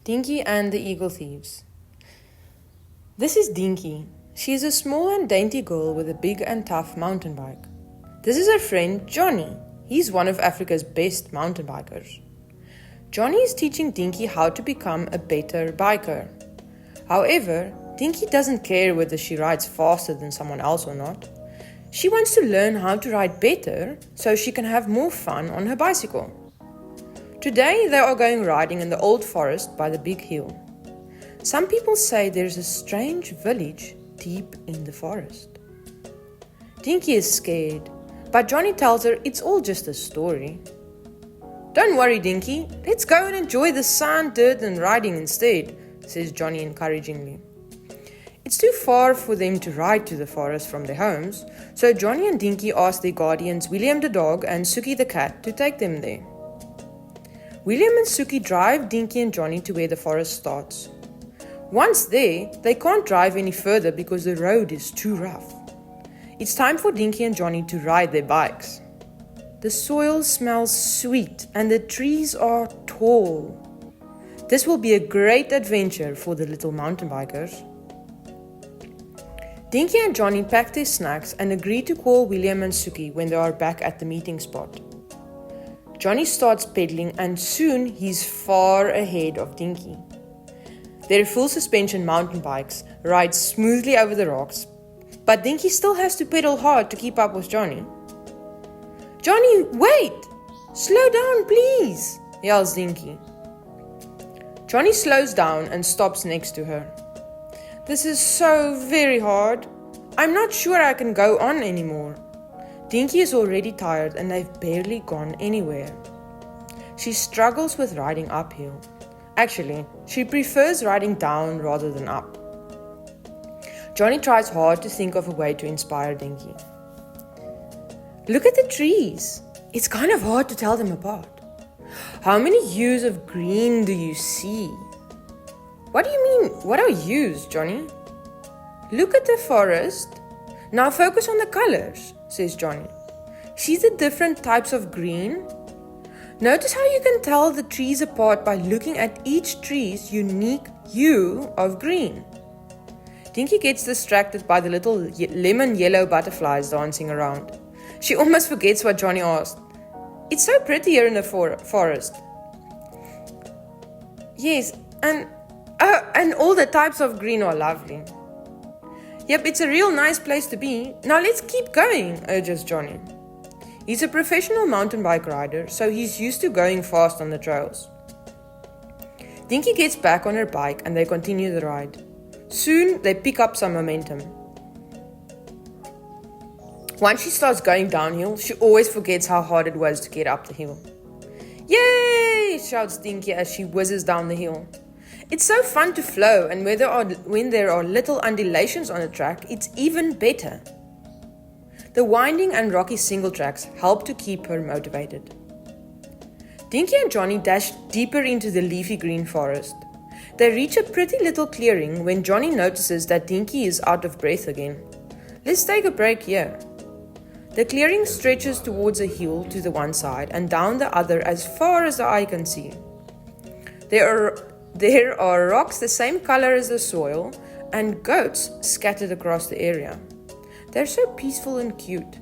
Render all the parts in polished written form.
Dinky and the Eagle Thieves. This is Dinky. She is a small and dainty girl with a big and tough mountain bike. This is her friend Johnny. He's one of Africa's best mountain bikers. Johnny is teaching Dinky how to become a better biker. However, Dinky doesn't care whether she rides faster than someone else or not. She wants to learn how to ride better so she can have more fun on her bicycle. Today they are going riding in the old forest by the big hill. Some people say there's a strange village deep in the forest. Dinky is scared, but Johnny tells her it's all just a story. Don't worry, Dinky. Let's go and enjoy the sun, dirt and riding instead, says Johnny encouragingly. It's too far for them to ride to the forest from their homes, so Johnny and Dinky ask their guardians William the dog and Suki the cat to take them there. William and Suki drive Dinky and Johnny to where the forest starts. Once there, they can't drive any further because the road is too rough. It's time for Dinky and Johnny to ride their bikes. The soil smells sweet and the trees are tall. This will be a great adventure for the little mountain bikers. Dinky and Johnny pack their snacks and agree to call William and Suki when they are back at the meeting spot. Johnny starts pedaling and soon he's far ahead of Dinky. Their full suspension mountain bikes ride smoothly over the rocks, but Dinky still has to pedal hard to keep up with Johnny. "Johnny, wait! Slow down, please!" yells Dinky. Johnny slows down and stops next to her. "This is so very hard. I'm not sure I can go on anymore." Dinky is already tired and they've barely gone anywhere. She struggles with riding uphill. Actually, she prefers riding down rather than up. Johnny tries hard to think of a way to inspire Dinky. "Look at the trees. It's kind of hard to tell them apart. How many hues of green do you see?" "What do you mean? What are hues, Johnny?" "Look at the forest. Now focus on the colors," says Johnny. "See the different types of green? Notice how you can tell the trees apart by looking at each tree's unique hue of green." Dinky gets distracted by the little lemon yellow butterflies dancing around. She almost forgets what Johnny asked. "It's so pretty here in the forest." "Yes, and all the types of green are lovely." "Yep, it's a real nice place to be. Now let's keep going," urges Johnny. He's a professional mountain bike rider, so he's used to going fast on the trails. Dinky gets back on her bike and they continue the ride. Soon they pick up some momentum. Once she starts going downhill, she always forgets how hard it was to get up the hill. "Yay!" shouts Dinky as she whizzes down the hill. It's so fun to flow, and when there are little undulations on the track, it's even better. The winding and rocky single tracks help to keep her motivated. Dinky and Johnny dash deeper into the leafy green forest. They reach a pretty little clearing when Johnny notices that Dinky is out of breath again. "Let's take a break here." The clearing stretches towards a hill to the one side and down the other as far as the eye can see. There are rocks the same color as the soil and goats scattered across the area. They're so peaceful and cute.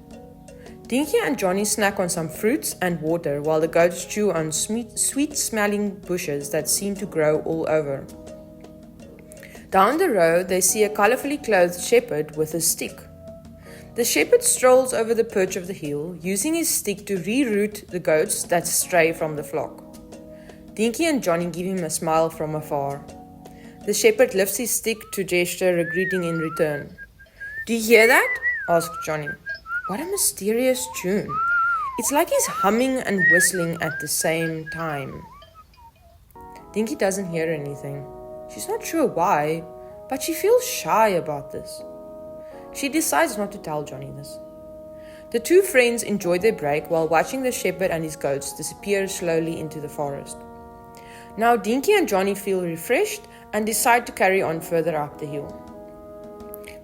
Dinky and Johnny snack on some fruits and water while the goats chew on sweet-smelling bushes that seem to grow all over. Down the road, they see a colorfully clothed shepherd with a stick. The shepherd strolls over the perch of the hill, using his stick to reroute the goats that stray from the flock. Dinky and Johnny give him a smile from afar. The shepherd lifts his stick to gesture a greeting in return. "Do you hear that?" asks Johnny. "What a mysterious tune. It's like he's humming and whistling at the same time." Dinky doesn't hear anything. She's not sure why, but she feels shy about this. She decides not to tell Johnny this. The two friends enjoy their break while watching the shepherd and his goats disappear slowly into the forest. Now Dinky and Johnny feel refreshed and decide to carry on further up the hill.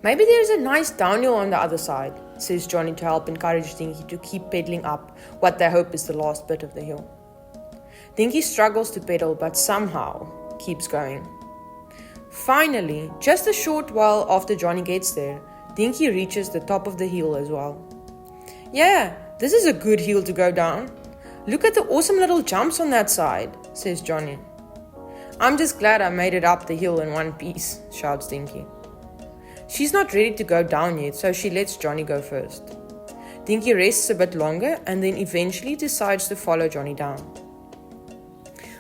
"Maybe there's a nice downhill on the other side," says Johnny to help encourage Dinky to keep pedaling up what they hope is the last bit of the hill. Dinky struggles to pedal but somehow keeps going. Finally, just a short while after Johnny gets there, Dinky reaches the top of the hill as well. Yeah, this is a good hill to go down. Look at the awesome little jumps on that side, says Johnny. I'm just glad I made it up the hill in one piece, shouts Dinky. She's not ready to go down yet, so she lets Johnny go first. Dinky rests a bit longer and then eventually decides to follow Johnny down.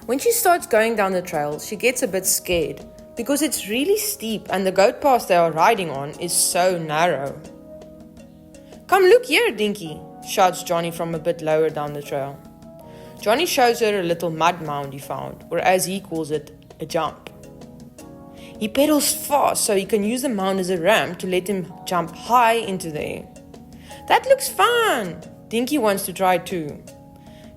When she starts going down the trail, she gets a bit scared because it's really steep and the goat path they are riding on is so narrow. Come look here, Dinky, shouts Johnny from a bit lower down the trail. Johnny shows her a little mud mound he found, or as he calls it, a jump. He pedals fast so he can use the mound as a ramp to let him jump high into the air. That looks fun! Dinky wants to try too.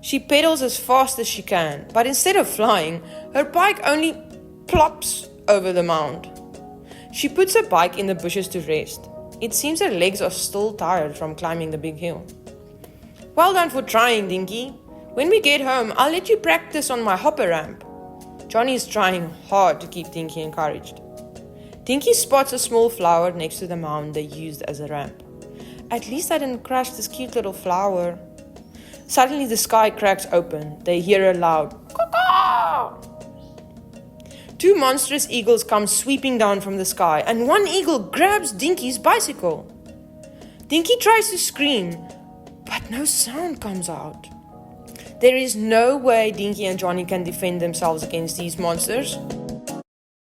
She pedals as fast as she can, but instead of flying, her bike only plops over the mound. She puts her bike in the bushes to rest. It seems her legs are still tired from climbing the big hill. Well done for trying, Dinky. When we get home, I'll let you practice on my hopper ramp. Johnny is trying hard to keep Dinky encouraged. Dinky spots a small flower next to the mound they used as a ramp. At least I didn't crush this cute little flower. Suddenly the sky cracks open. They hear a loud caw-caw. Two monstrous eagles come sweeping down from the sky, and one eagle grabs Dinky's bicycle. Dinky tries to scream, but no sound comes out. There is no way Dinky and Johnny can defend themselves against these monsters.